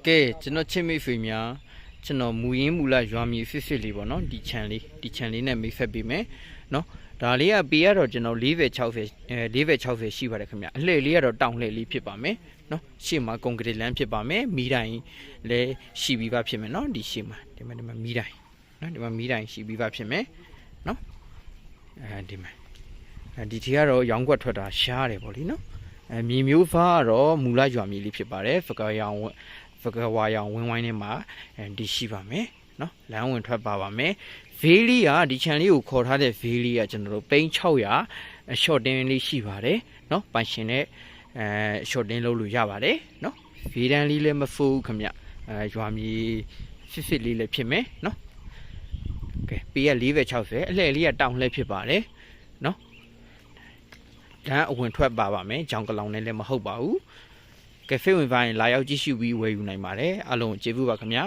ကဲကျွန်တော်ချစ်မိဖေများကျွန်တော်မူရင်းမူလရွာမြေစစ်လေးပေါ့နော်ဒီခြံလေးနဲ့မိတ်ဆက်ပေးမယ်နော်ဒါလေးကပေးရတော့ကျွန်တော်40-60ရှိပါတယ်ခင်ဗျအလှည့်လေးကတော့တောင်လှည့်လေးဖြစ်ပါမယ်နော်ရှေ့မှာကွန်ကရစ်လမ်းဖြစ်ပါမယ်မီးတိုင်လည်းရှိပြီးသားဖြစ်မယ်နော်ဒီရှေ့မှာဒီမှာမီးတိုင်နော်ဒီမှာမီးတိုင်ရှိပြီးသားဖြစ်မယ်နော်ဒီမှာဒီထီကတော့ရောင်းကွက်ထွက်တာရှားတယ်ပေါ့လေနော်မြေမျိုးဖားကတော့မူလရွာမြေလေးဖြစ်ပါတယ်ဖကဝါရောင်ဝင်းဝိုင်းထဲမှာဒီရှိပါမယ်နော်လမ်းဝင်ထွက်ပါမယ်ဗေးလေးကဒီခြံလေးကိုခေါ်ထားတဲ့ဗေးလေးကကျွန်တော်တို့ပိန်း600ရှော့တင်းလေးရှိပါတယ်နော်ပိုင်ရှင်နဲ့ရှော့တင်းလုပ်လို့ရပါတယ်နော်ဗေးတန်းလေးလည်းမဖိုးဘူးခင်ဗျရွာမြေစစ်လေးလည်းဖြစ်မယ်နော်ကဲပေးရ40-60အလှည့်လေးကတောင်လှည့်ဖြစ်ပါတယ်နော်လမ်းအဝင်ထွက်ပါမယ်ကြောင်ကလောင်နဲ့လည်းမဟုတ်ပါဘူးကဲဖေးဝင်ဖိုင်းလာရောက်ကြည့်ရှုပြီးဝယ်ယူနိုင်ပါတယ်အားလုံးကျေးဇူးပါခင်ဗျာ